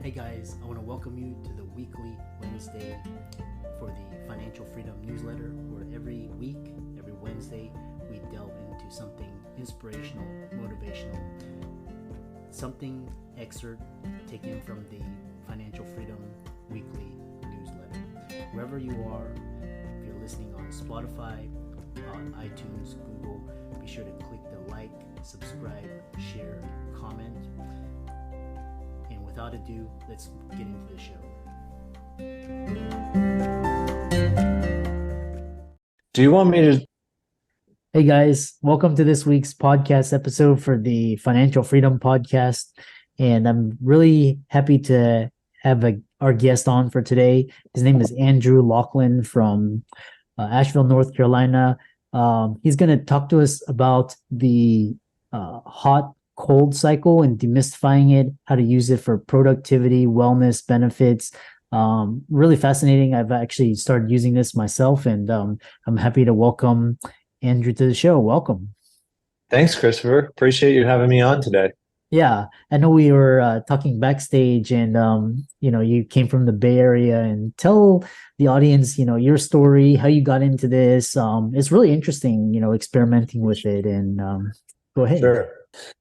Hey guys, I want to welcome you to the weekly Wednesday for the Financial Freedom newsletter, where every week, every Wednesday, we delve into something inspirational, motivational, something excerpt taken from the Financial Freedom weekly newsletter. Wherever you are, if you're listening on Spotify, on iTunes, Google, be sure to click the like, subscribe, share, comment. And without ado, let's get into the show. Do you want me to? Hey guys, welcome to this week's podcast episode for the Financial Freedom Podcast. And I'm really happy to have our guest on for today. His name is Andrew Lachlan from Asheville, North Carolina. He's going to talk to us about the hot cold cycle and demystifying it, how to use it for productivity, wellness, benefits. Really fascinating. I've actually started using this myself, and I'm happy to welcome Andrew to the show. Welcome. Thanks, Christopher. Appreciate you having me on today. Yeah, I know we were talking backstage, and you came from the Bay Area, and tell the audience, your story, how you got into this. It's really interesting, experimenting with it, and go ahead. Sure.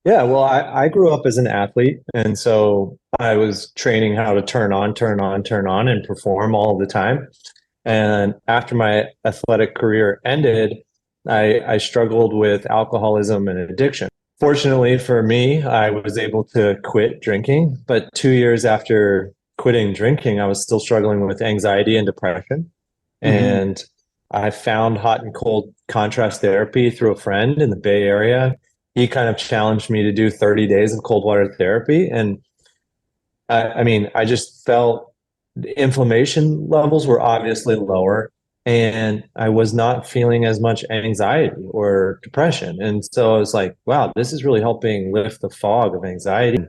Yeah, well, I grew up as an athlete, and so I was training how to turn on, and perform all the time. And after my athletic career ended, I struggled with alcoholism and addiction. Fortunately for me, I was able to quit drinking, but 2 years after quitting drinking, I was still struggling with anxiety and depression. And I found hot and cold contrast therapy through a friend in the Bay Area. He kind of challenged me to do 30 days of cold water therapy. And I just felt the inflammation levels were obviously lower, and I was not feeling as much anxiety or depression. And so I was like, wow, this is really helping lift the fog of anxiety.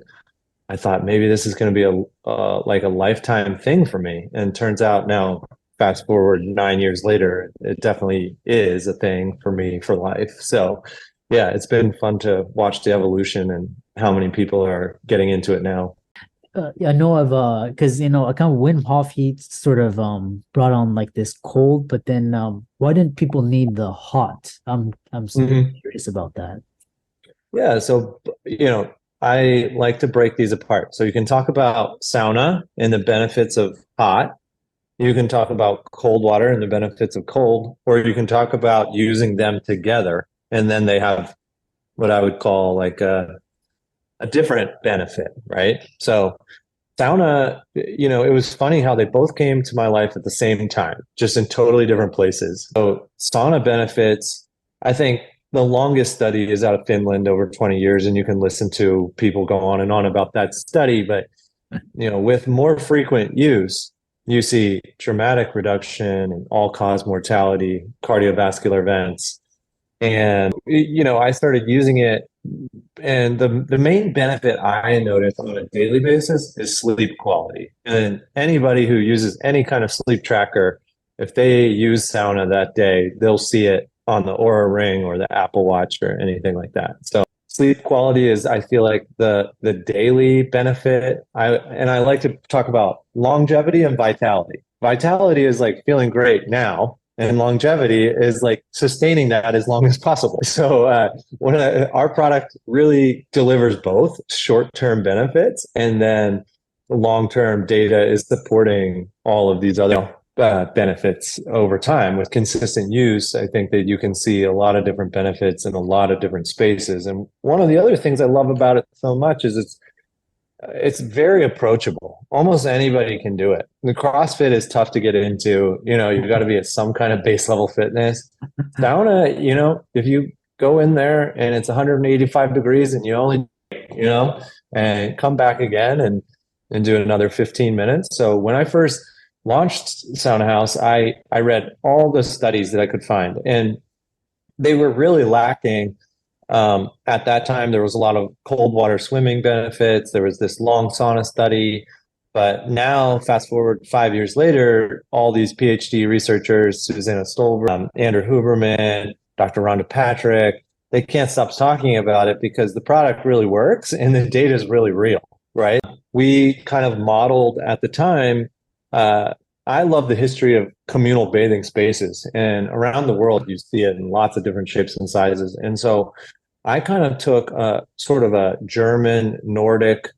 I thought maybe this is going to be a lifetime thing for me. And turns out now, fast forward 9 years later, it definitely is a thing for me for life. So yeah, it's been fun to watch the evolution and how many people are getting into it now. I know of because I kind of Wim Hof, he sort of brought on like this cold, but then why didn't people need the hot? I'm so curious about that. Yeah, so I like to break these apart. So you can talk about sauna and the benefits of hot. You can talk about cold water and the benefits of cold, or you can talk about using them together. And then they have what I would call like a different benefit, right? So sauna, it was funny how they both came to my life at the same time, just in totally different places. So sauna benefits, I think the longest study is out of Finland, over 20 years, and you can listen to people go on and on about that study. But, with more frequent use, you see dramatic reduction in all-cause mortality, cardiovascular events. And, I started using it. And the main benefit I notice on a daily basis is sleep quality. And anybody who uses any kind of sleep tracker, if they use sauna that day, they'll see it on the Oura Ring or the Apple Watch or anything like that. So sleep quality is, I feel like, the daily benefit. I like to talk about longevity and vitality. Vitality is like feeling great now, and longevity is like sustaining that as long as possible. So our product really delivers both short-term benefits, and then long-term data is supporting all of these other benefits over time. With consistent use, I think that you can see a lot of different benefits in a lot of different spaces. And one of the other things I love about it so much is it's very approachable. Almost anybody can do it. The CrossFit is tough to get into. You've got to be at some kind of base level fitness. Sauna, if you go in there and it's 185 degrees and you only, and come back again and do another 15 minutes. So when I first launched Sauna House, I read all the studies that I could find, and they were really lacking. At that time, there was a lot of cold water swimming benefits. There was this long sauna study. But now, fast forward 5 years later, all these PhD researchers, Susanna Stolber, Andrew Huberman, Dr. Rhonda Patrick, they can't stop talking about it because the product really works and the data is really real, right? we kind of modeled at the time. I love the history of communal bathing spaces, and around the world, you see it in lots of different shapes and sizes. And so I kind of took a sort of a German Nordic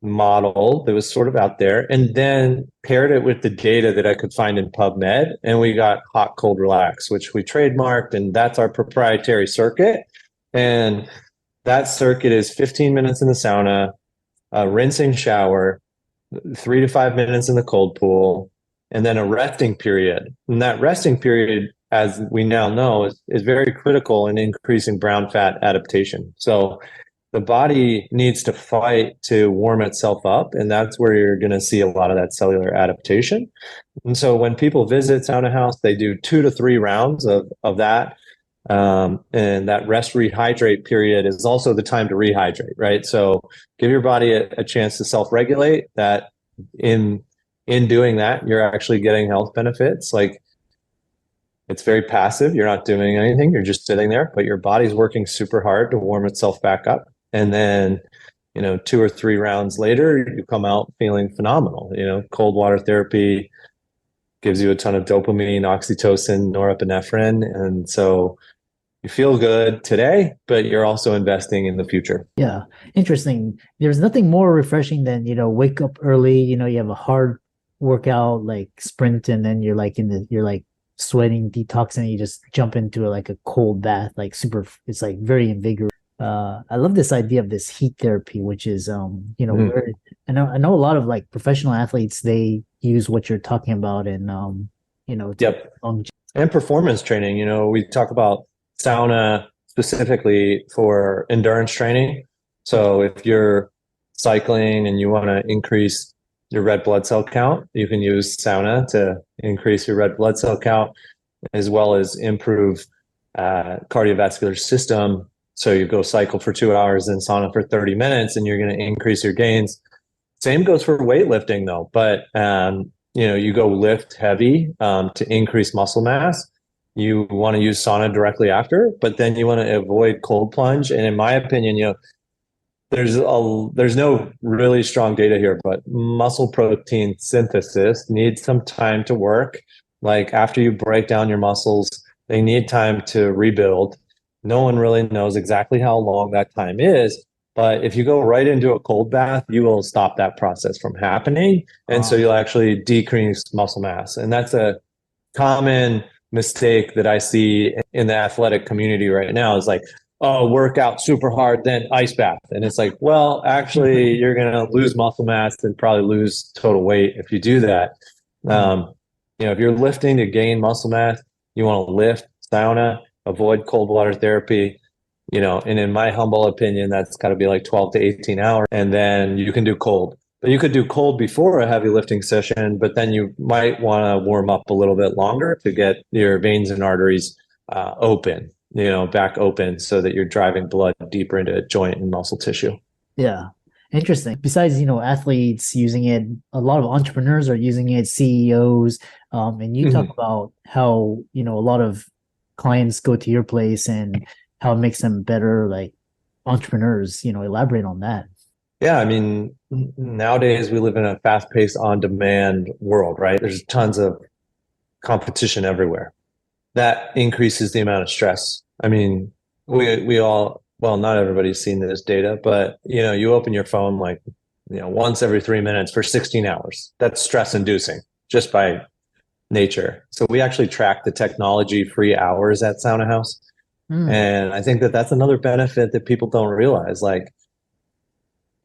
model that was sort of out there, and then paired it with the data that I could find in PubMed, and we got hot, cold, relax, which we trademarked, and that's our proprietary circuit. And that circuit is 15 minutes in the sauna, a rinsing shower, 3 to 5 minutes in the cold pool, and then a resting period. And that resting period, as we now know, is very critical in increasing brown fat adaptation. So the body needs to fight to warm itself up, and that's where you're going to see a lot of that cellular adaptation. And so when people visit Sauna House, they do 2 to 3 rounds of that. And that rest rehydrate period is also the time to rehydrate, right? So give your body a chance to self-regulate. That in doing that, you're actually getting health benefits. Like, it's very passive. You're not doing anything. You're just sitting there, but your body's working super hard to warm itself back up. And then, 2 or 3 rounds later, you come out feeling phenomenal. Cold water therapy gives you a ton of dopamine, oxytocin, norepinephrine. And so you feel good today, but you're also investing in the future. Yeah. Interesting. There's nothing more refreshing than, wake up early, you have a hard workout, like sprint, and then you're like sweating, detoxing, you just jump into like a cold bath, like it's like very invigorating. I love this idea of this heat therapy, which is, where I know a lot of like professional athletes, they use what you're talking about, and, Yep. And performance training, we talk about sauna specifically for endurance training. So if you're cycling and you want to increase your red blood cell count, you can use sauna to increase your red blood cell count, as well as improve cardiovascular system. So you go cycle for 2 hours in sauna for 30 minutes, and you're going to increase your gains. Same goes for weightlifting though, but you go lift heavy to increase muscle mass. You want to use sauna directly after, but then you want to avoid cold plunge. And in my opinion, there's no really strong data here, but muscle protein synthesis needs some time to work. Like, after you break down your muscles, they need time to rebuild. No one really knows exactly how long that time is, but if you go right into a cold bath, you will stop that process from happening. And so you'll actually decrease muscle mass. And that's a common mistake that I see in the athletic community right now, is like, oh, work out super hard, then ice bath. And it's like, well, actually, you're going to lose muscle mass and probably lose total weight if you do that. If you're lifting to gain muscle mass, you want to lift, sauna, avoid cold water therapy, and in my humble opinion, that's got to be like 12 to 18 hours. And then you can do cold. But you could do cold before a heavy lifting session, but then you might want to warm up a little bit longer to get your veins and arteries open, back open, so that you're driving blood deeper into joint and muscle tissue. Yeah. Interesting. Besides, athletes using it, a lot of entrepreneurs are using it, CEOs. And you talk about how, a lot of clients go to your place and how it makes them better, like entrepreneurs. Elaborate on that. Yeah, I mean, nowadays we live in a fast-paced, on-demand world, right? There's tons of competition everywhere. That increases the amount of stress. I mean, we all, well, not everybody's seen this data, but you open your phone like once every 3 minutes for 16 hours. That's stress-inducing just by nature. So we actually track the technology-free hours at Sauna House, and I think that that's another benefit that people don't realize. Like,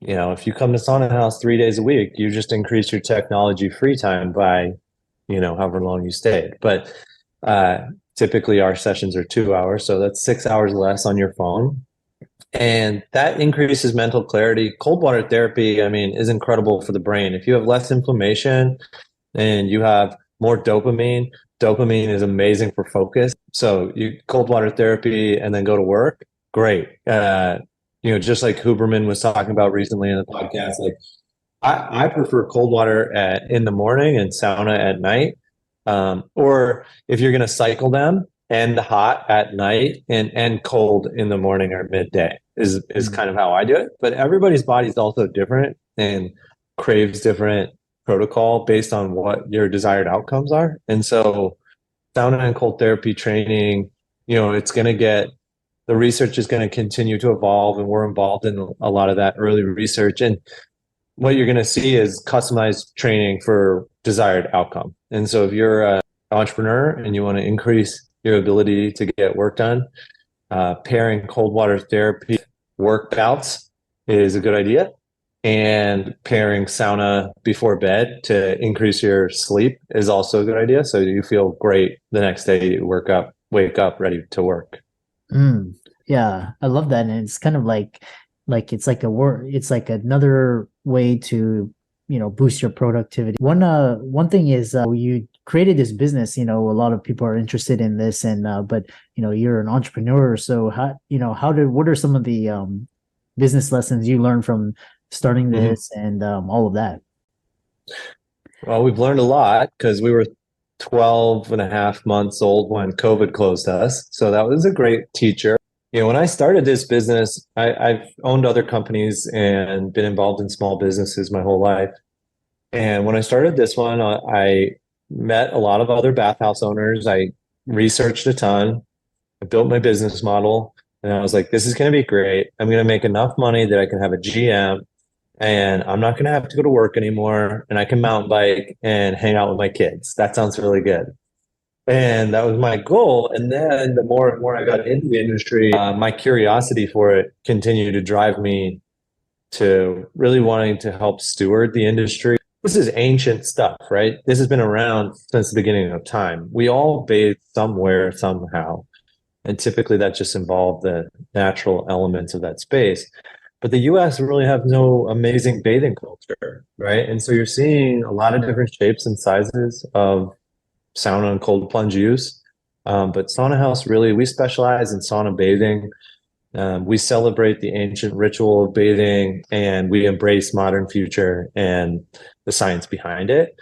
if you come to Sauna House 3 days a week, you just increase your technology free time by, however long you stayed. But typically our sessions are 2 hours, so that's 6 hours less on your phone. And that increases mental clarity. Cold water therapy, I mean, is incredible for the brain. If you have less inflammation and you have more dopamine is amazing for focus. So you cold water therapy and then go to work, great. Just like Huberman was talking about recently in the podcast, like I prefer cold water in the morning and sauna at night. Or if you're going to cycle them, end hot at night and cold in the morning or midday is kind of how I do it. But everybody's body is also different. And craves different protocol based on what your desired outcomes are. And so sauna and cold therapy training, it's going to the research is going to continue to evolve, and we're involved in a lot of that early research. And what you're going to see is customized training for desired outcome. And so if you're an entrepreneur and you want to increase your ability to get work done, pairing cold water therapy workouts is a good idea. And pairing sauna before bed to increase your sleep is also a good idea. So you feel great the next day you wake up ready to work. Yeah, I love that. And it's kind of like it's like it's like another way to, boost your productivity. One thing is you created this business, a lot of people are interested in this, and but you're an entrepreneur. So what are some of the business lessons you learned from starting this and all of that? Well, we've learned a lot because we were 12 and a half months old when COVID closed us. So that was a great teacher. When I started this business, I've owned other companies and been involved in small businesses my whole life. And when I started this one, I met a lot of other bathhouse owners. I researched a ton. I built my business model, and I was like, this is going to be great. I'm going to make enough money that I can have a GM, and I'm not going to have to go to work anymore, and I can mountain bike and hang out with my kids. That sounds really good. And that was my goal. And then the more and more I got into the industry, my curiosity for it continued to drive me to really wanting to help steward the industry. This is ancient stuff, right? This has been around since the beginning of time. We all bathe somewhere, somehow. And typically that just involved the natural elements of that space. But the US really have no amazing bathing culture, right? And so you're seeing a lot of different shapes and sizes of sauna and cold plunge use. But Sauna House, really, we specialize in sauna bathing. We celebrate the ancient ritual of bathing, and we embrace modern future and the science behind it.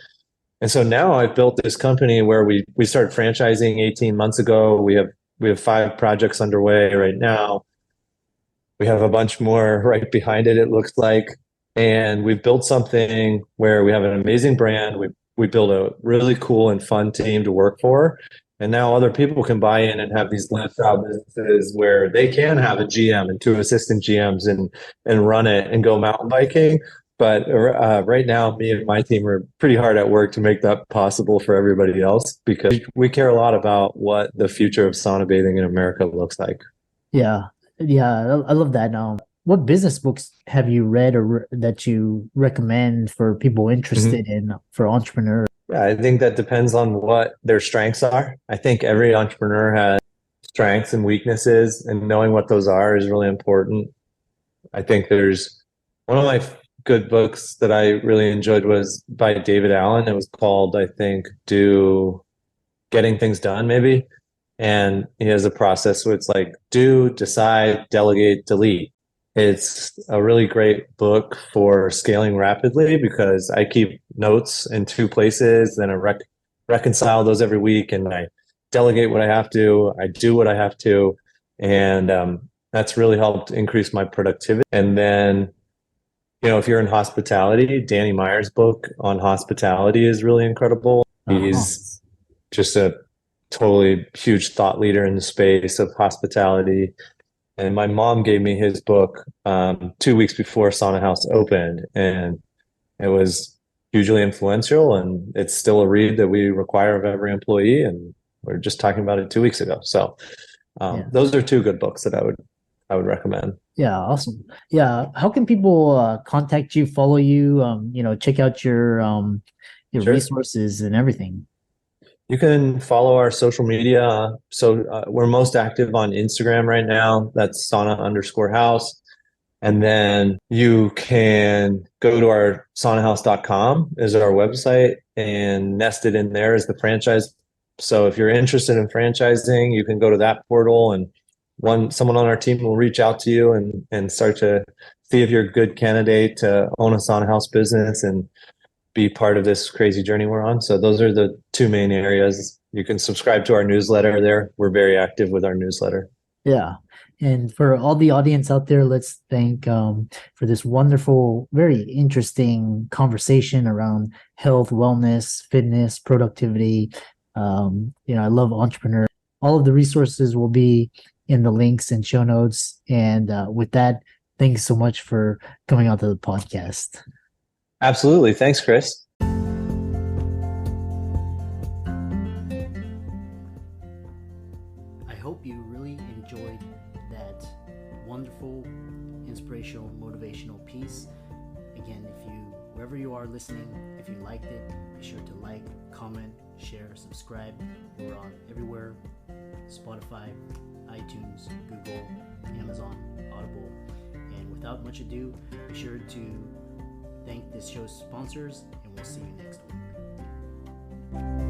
And so now I've built this company where we started franchising 18 months ago. We have 5 projects underway right now. We have a bunch more right behind it, it looks like. And we've built something where we have an amazing brand. We build a really cool and fun team to work for. And now other people can buy in and have these lifestyle businesses where they can have a GM and 2 assistant GMs and run it and go mountain biking. But right now, me and my team are pretty hard at work to make that possible for everybody else, because we care a lot about what the future of sauna bathing in America looks like. Yeah. I love that. What business books have you read or that you recommend for people interested in, for entrepreneurs? Yeah, I think that depends on what their strengths are. I think every entrepreneur has strengths and weaknesses, and knowing what those are is really important. I think there's one of my good books that I really enjoyed was by David Allen. It was called, I think, Getting Things Done, maybe. And he has a process where it's like do, decide, delegate, delete. It's a really great book for scaling rapidly, because I keep notes in 2 places, and I reconcile those every week, and I delegate what I have to, I do what I have to, and that's really helped increase my productivity. And then, if you're in hospitality, Danny Meyer's book on hospitality is really incredible. He's just a totally huge thought leader in the space of hospitality. And my mom gave me his book 2 weeks before Sauna House opened, and it was hugely influential, and it's still a read that we require of every employee, and we're just talking about it 2 weeks ago. So those are 2 good books that I would recommend. Yeah, awesome. Yeah, how can people contact you, follow you, check out your Sure. resources and everything? You can follow our social media. So we're most active on Instagram right now. That's sauna_house. And then you can go to our saunahouse.com is our website, and nested in there is the franchise. So if you're interested in franchising, you can go to that portal, and someone on our team will reach out to you and start to see if you're a good candidate to own a sauna house business and be part of this crazy journey we're on. So those are the 2 main areas. You can subscribe to our newsletter there. We're very active with our newsletter. Yeah. And for all the audience out there, let's thank for this wonderful, very interesting conversation around health, wellness, fitness, productivity. I love entrepreneur. All of the resources will be in the links and show notes. And with that, thanks so much for coming out to the podcast. Absolutely. Thanks, Chris. I hope you really enjoyed that wonderful, inspirational, motivational piece. Again, wherever you are listening, if you liked it, be sure to like, comment, share, subscribe. We're on everywhere: Spotify, iTunes, Google, Amazon, Audible. And without much ado, be sure to thank this show's sponsors, and we'll see you next week.